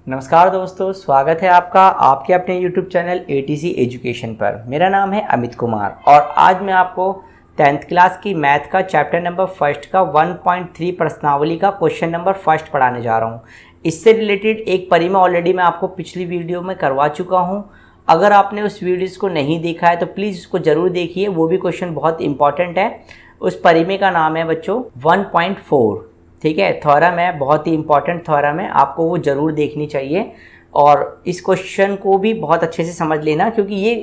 नमस्कार दोस्तों, स्वागत है आपका आपके अपने YouTube चैनल ATC एजुकेशन पर। मेरा नाम है अमित कुमार और आज मैं आपको 10th क्लास की मैथ का चैप्टर नंबर फर्स्ट का 1.3 प्रश्नावली का क्वेश्चन नंबर फर्स्ट पढ़ाने जा रहा हूँ। इससे रिलेटेड एक परिमेय ऑलरेडी मैं आपको पिछली वीडियो में करवा चुका हूँ। अगर आपने उस वीडियोज़ को नहीं देखा है तो प्लीज़ उसको ज़रूर देखिए, वो भी क्वेश्चन बहुत इंपॉर्टेंट है। उस परिमेय का नाम है बच्चों 1.4, ठीक है। थ्योरम है, बहुत ही इंपॉर्टेंट थ्योरम है, आपको वो ज़रूर देखनी चाहिए और इस क्वेश्चन को भी बहुत अच्छे से समझ लेना, क्योंकि ये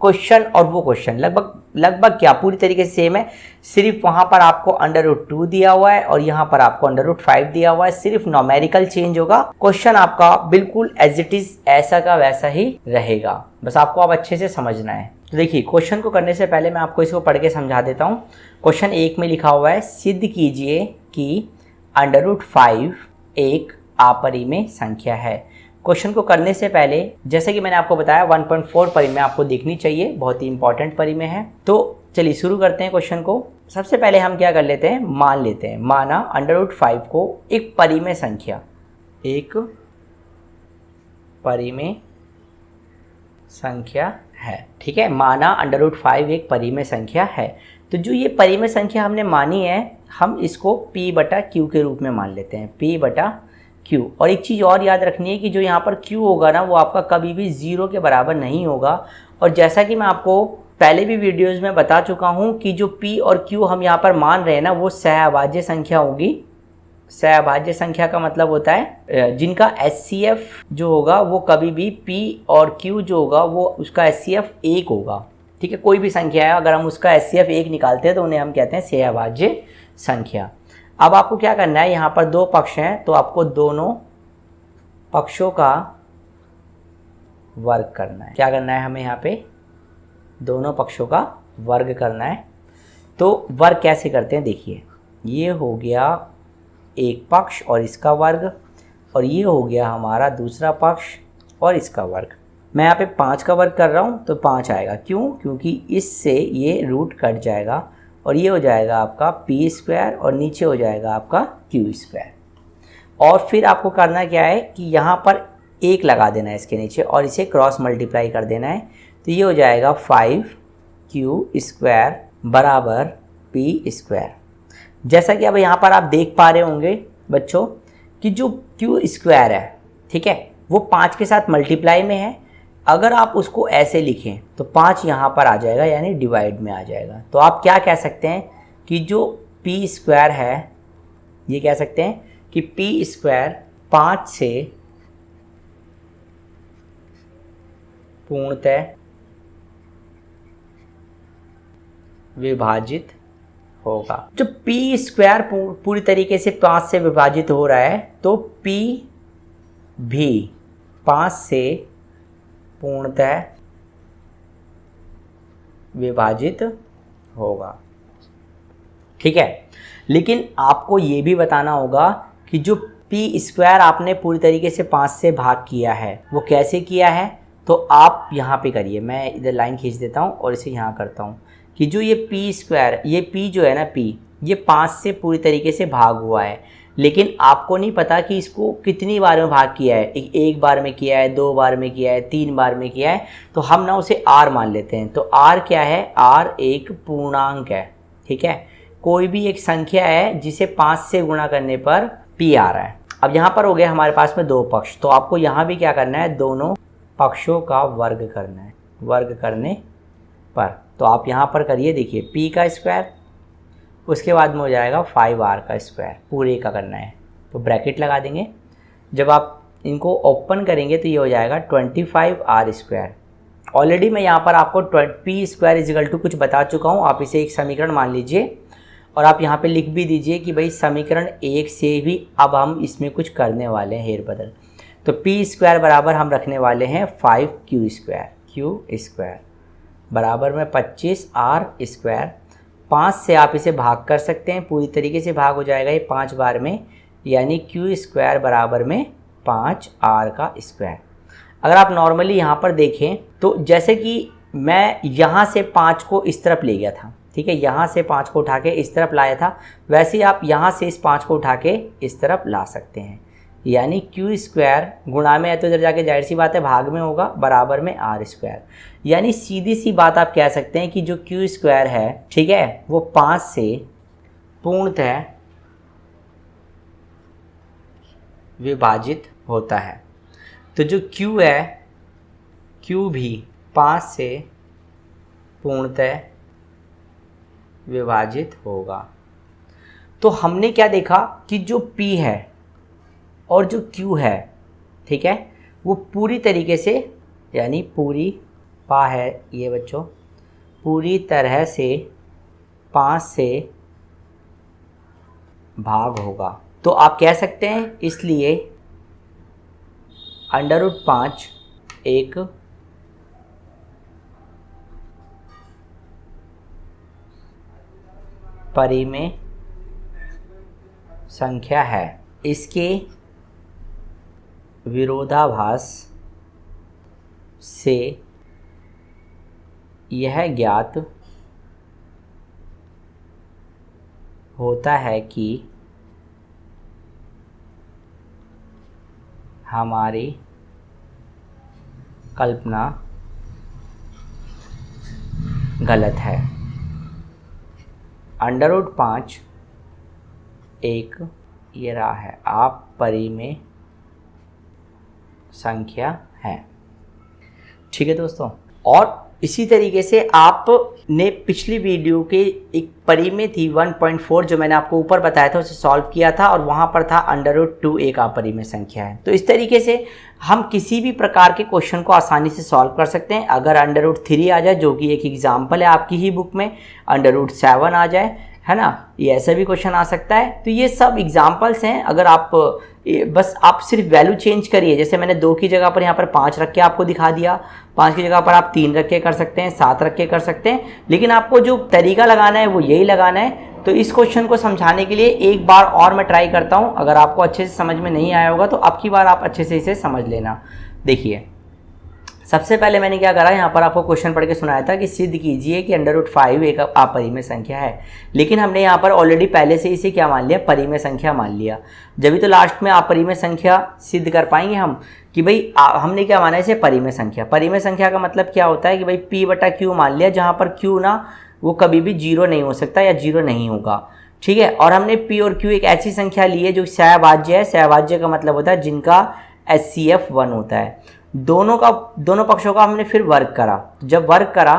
क्वेश्चन और वो क्वेश्चन लगभग क्या पूरी तरीके से सेम है। सिर्फ वहाँ पर आपको √2 दिया हुआ है और यहाँ पर आपको √5 दिया हुआ है, सिर्फ नॉमेरिकल चेंज होगा। क्वेश्चन आपका बिल्कुल एज इट इज़ ऐसा का वैसा ही रहेगा, बस आपको अब अच्छे से समझना है। तो देखिए, क्वेश्चन को करने से पहले मैं आपको इसको पढ़ के समझा देता हूँ। क्वेश्चन 1 में लिखा हुआ है, सिद्ध कीजिए कि √5 एक अपरिमेय संख्या है। क्वेश्चन को करने से पहले जैसे कि मैंने आपको बताया 1.4 परिमेय आपको देखनी चाहिए, बहुत ही इंपॉर्टेंट परिमेय है। तो चलिए शुरू करते हैं क्वेश्चन को। सबसे पहले हम क्या कर लेते हैं, मान लेते हैं, माना √5 को एक परिमेय संख्या है, ठीक है। माना √5 एक परिमेय संख्या है। तो जो ये परिमेय संख्या हमने मानी है, हम इसको P/Q के रूप में मान लेते हैं, P/Q। और एक चीज़ और याद रखनी है कि जो यहाँ पर Q होगा ना, वो आपका कभी भी 0 के बराबर नहीं होगा। और जैसा कि मैं आपको पहले भी वीडियोज़ में बता चुका हूँ कि जो P और Q हम यहाँ पर मान रहे हैं ना, वो सहअभाज्य संख्या होगी। सहअभाज्य संख्या का मतलब होता है जिनका HCF जो होगा वो कभी भी P और Q जो होगा वो उसका HCF 1 होगा, ठीक है। कोई भी संख्या है, अगर हम उसका HCF 1 निकालते हैं तो उन्हें हम कहते हैं सहअभाज्य संख्या। अब आपको क्या करना है, यहाँ पर दो पक्ष हैं तो आपको दोनों पक्षों का वर्ग करना है। क्या करना है हमें, यहाँ पे दोनों पक्षों का वर्ग करना है। तो वर्ग कैसे करते हैं, देखिए, ये हो गया एक पक्ष और इसका वर्ग, और ये हो गया हमारा दूसरा पक्ष और इसका वर्ग। मैं यहाँ पे 5 का वर्ग कर रहा हूँ तो 5 आएगा, क्यों? क्योंकि इससे ये रूट कट जाएगा और ये हो जाएगा आपका P² और नीचे हो जाएगा आपका Q²। और फिर आपको करना क्या है कि यहाँ पर 1 लगा देना है इसके नीचे और इसे क्रॉस मल्टीप्लाई कर देना है। तो ये हो जाएगा 5Q² बराबर P²। जैसा कि अब यहाँ पर आप देख पा रहे होंगे बच्चों कि जो Q² है, ठीक है, वो 5 के साथ मल्टीप्लाई में है। अगर आप उसको ऐसे लिखें तो 5 यहाँ पर आ जाएगा, यानी डिवाइड में आ जाएगा। तो आप क्या कह सकते हैं कि जो P² है, ये कह सकते हैं कि P² 5 से पूर्णतः विभाजित होगा। जो P² पूरी तरीके से 5 से विभाजित हो रहा है तो P भी 5 से पूर्णतः विभाजित होगा, ठीक है। लेकिन आपको ये भी बताना होगा कि जो P² आपने पूरी तरीके से 5 से भाग किया है वो कैसे किया है। तो आप यहाँ पे करिए, मैं इधर लाइन खींच देता हूँ और इसे यहाँ करता हूँ कि जो ये P², ये P जो है ना, P ये 5 से पूरी तरीके से भाग हुआ है, लेकिन आपको नहीं पता कि इसको कितनी बार में भाग किया है। एक बार में किया है, 2 बार में किया है, 3 बार में किया है। तो हम ना उसे R मान लेते हैं। तो R क्या है, R एक पूर्णांक है, ठीक है। कोई भी एक संख्या है जिसे 5 से गुणा करने पर P आ रहा है। अब यहाँ पर हो गया हमारे पास में 2 पक्ष, तो आपको यहाँ भी क्या करना है, दोनों पक्षों का वर्ग करना है। वर्ग करने पर तो आप यहाँ पर करिए, देखिए P², उसके बाद में हो जाएगा 5R², पूरे का करना है तो ब्रैकेट लगा देंगे। जब आप इनको ओपन करेंगे तो ये हो जाएगा 25R²। ऑलरेडी मैं यहाँ पर आपको P² कुछ बता चुका हूँ, आप इसे एक समीकरण मान लीजिए और आप यहाँ पे लिख भी दीजिए कि भाई समीकरण 1 से भी अब हम इसमें कुछ करने वाले हैं हेर बदल। तो P² बराबर हम रखने वाले हैं 5Q² बराबर में 25R²। 5 से आप इसे भाग कर सकते हैं, पूरी तरीके से भाग हो जाएगा ये 5 बार में, यानी Q² बराबर में 5R²। अगर आप नॉर्मली यहाँ पर देखें तो जैसे कि मैं यहाँ से 5 को इस तरफ ले गया था, ठीक है, यहाँ से 5 को उठा के इस तरफ लाया था, वैसे ही आप यहाँ से इस 5 को उठा के इस तरफ ला सकते हैं। यानी क्यू स्क्वायर गुणा में है तो इधर जाके जाहिर सी बात है भाग में होगा, बराबर में आर स्क्वायर। यानी सीधी सी बात आप कह सकते हैं कि जो क्यू स्क्वायर है, ठीक है, वो 5 से पूर्णतः विभाजित होता है। तो जो क्यू है, क्यू भी 5 से पूर्णतः विभाजित होगा। तो हमने क्या देखा कि जो P है और जो Q है, ठीक है, वो पूरी तरीके से, यानी पूरी पा है ये बच्चों, पूरी तरह से 5 से भाग होगा। तो आप कह सकते हैं इसलिए √5 एक परिमेय संख्या है। इसके विरोधाभास से यह ज्ञात होता है कि हमारी कल्पना गलत है। √5 एक ये रहा है आप परिमेय संख्या है। ठीक है दोस्तों, और इसी तरीके से आपने पिछली वीडियो के एक परिमेय थी 1.4 जो मैंने आपको ऊपर बताया था, उसे सॉल्व किया था और वहाँ पर था √2 एक अपरिमेय संख्या है। तो इस तरीके से हम किसी भी प्रकार के क्वेश्चन को आसानी से सॉल्व कर सकते हैं। अगर √3 आ जाए, जो कि एक एग्जाम्पल है आपकी ही बुक में, √7 आ जाए, है ना, ये ऐसा भी क्वेश्चन आ सकता है। तो ये सब एग्जाम्पल्स हैं। अगर आप बस आप सिर्फ वैल्यू चेंज करिए, जैसे मैंने 2 की जगह पर यहाँ पर 5 रख के आपको दिखा दिया, 5 की जगह पर आप 3 रख के कर सकते हैं, 7 रख के कर सकते हैं, लेकिन आपको जो तरीका लगाना है वो यही लगाना है। तो इस क्वेश्चन को समझाने के लिए एक बार और मैं ट्राई करता हूँ। अगर आपको अच्छे से समझ में नहीं आया होगा तो अब की बार आप अच्छे से इसे समझ लेना। देखिए, सबसे पहले मैंने क्या करा, यहाँ पर आपको क्वेश्चन पढ़ के सुनाया था कि सिद्ध कीजिए कि √5 एक अपरिमेय संख्या है। लेकिन हमने यहाँ पर ऑलरेडी पहले से इसे क्या मान लिया, परिमेय संख्या मान लिया। जब भी तो लास्ट में अपरिमेय संख्या सिद्ध कर पाएंगे हम कि भाई हमने क्या माना इसे परिमेय संख्या। परिमेय संख्या का मतलब क्या होता है कि भाई P/Q मान लिया, जहाँ पर Q ना वो कभी भी 0 नहीं हो सकता या 0 नहीं होगा। ठीक है, और हमने P और Q एक ऐसी संख्या ली है जो सहभाज्य है। सहभाज्य का मतलब होता है जिनका HCF 1 होता है। दोनों पक्षों का हमने फिर वर्ग करा। जब वर्ग करा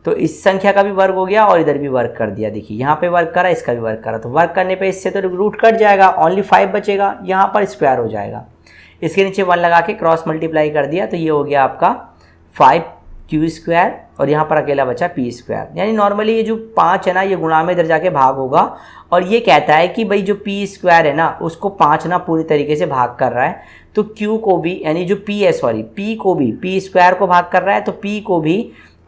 तो इस संख्या का भी वर्ग हो गया और इधर भी वर्ग कर दिया। देखिए, यहाँ पे वर्ग करा, इसका भी वर्ग करा, तो वर्ग करने पे इससे तो रूट कट जाएगा, ओनली 5 बचेगा, यहाँ पर स्क्वायर हो जाएगा। इसके नीचे 1 लगा के क्रॉस मल्टीप्लाई कर दिया, तो ये हो गया आपका 5Q² और यहाँ पर अकेला बचा P²। यानी नॉर्मली ये जो 5 है ना, ये गुणा में इधर जाके भाग होगा, और ये कहता है कि भाई जो P² है ना, उसको 5 ना पूरी तरीके से भाग कर रहा है। तो Q को भी, यानी जो P है, P को भी, P² को भाग कर रहा है, तो P को भी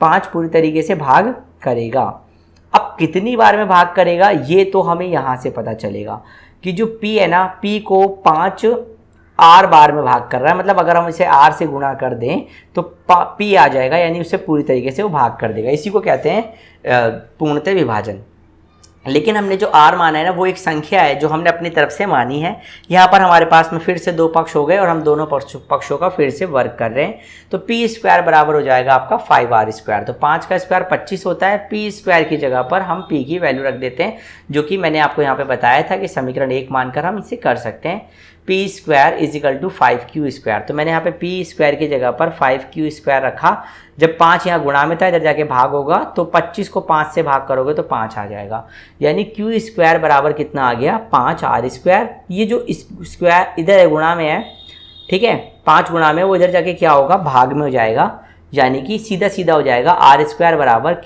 5 पूरी तरीके से भाग करेगा। अब कितनी बार में भाग करेगा ये तो हमें यहाँ से पता चलेगा कि जो P है ना, P को 5 R बार में भाग कर रहा है। मतलब अगर हम इसे R से गुणा कर दें तो P आ जाएगा, यानी उससे पूरी तरीके से वो भाग कर देगा। इसी को कहते हैं पूर्णतः विभाजन। लेकिन हमने जो R माना है ना, वो एक संख्या है जो हमने अपनी तरफ से मानी है। यहाँ पर हमारे पास में फिर से 2 पक्ष हो गए और हम दोनों पक्षों का फिर से वर्ग कर रहे हैं। तो P² बराबर हो जाएगा आपका 5R²। तो 5 का स्क्वायर 25 होता है। P² की जगह पर हम P की वैल्यू रख देते हैं, जो कि मैंने आपको यहाँ पे बताया था कि समीकरण 1 मानकर हम इसे कर सकते हैं। P² = 5Q²। तो मैंने यहाँ पे P² की जगह पर 5Q² रखा। जब 5 यहाँ गुणा में था, इधर जाके भाग होगा, तो 25 को 5 से भाग करोगे तो 5 आ जाएगा। यानी Q² बराबर कितना आ गया, 5R²। ये जो स्क्वायर इधर है गुणा में है, ठीक है, 5 गुणा में, वो इधर जाके क्या होगा, भाग में हो जाएगा। यानी कि सीधा सीधा हो जाएगा R² बराबर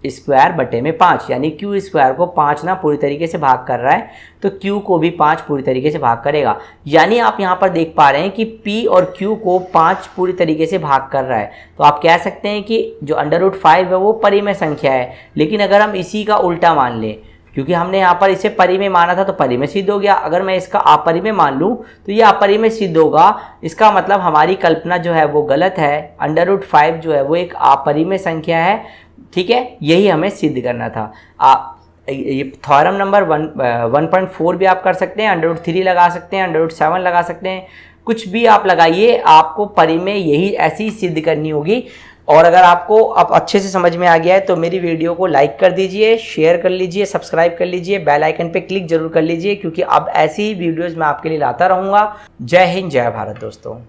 Q² बटे में 5। यानी Q² को 5 ना पूरी तरीके से भाग कर रहा है, तो Q को भी 5 पूरी तरीके से भाग करेगा। यानी आप यहाँ पर देख पा रहे हैं कि P और Q को 5 पूरी तरीके से भाग कर रहा है। तो आप कह सकते हैं कि जो √5 है वो परिमेय संख्या है। लेकिन अगर हम इसी का उल्टा मान लें, क्योंकि हमने यहाँ पर इसे परिमेय माना था तो परिमेय सिद्ध हो गया, अगर मैं इसका अपरिमेय मान लूँ तो ये अपरिमेय सिद्ध होगा। इसका मतलब हमारी कल्पना जो है वो गलत है। √5 जो है वो एक अपरिमेय संख्या है। ठीक है, यही हमें सिद्ध करना था। ये थ्योरम नंबर 1.4 भी आप कर सकते हैं, √3 लगा सकते हैं, √7 लगा सकते हैं, कुछ भी आप लगाइए, आपको परी में यही ऐसी सिद्ध करनी होगी। और अगर आपको अब अच्छे से समझ में आ गया है तो मेरी वीडियो को लाइक कर दीजिए, शेयर कर लीजिए, सब्सक्राइब कर लीजिए, बेल आइकन पे क्लिक जरूर कर लीजिए, क्योंकि अब ऐसी ही वीडियोज़ मैं आपके लिए लाता रहूँगा। जय हिंद, जय भारत दोस्तों।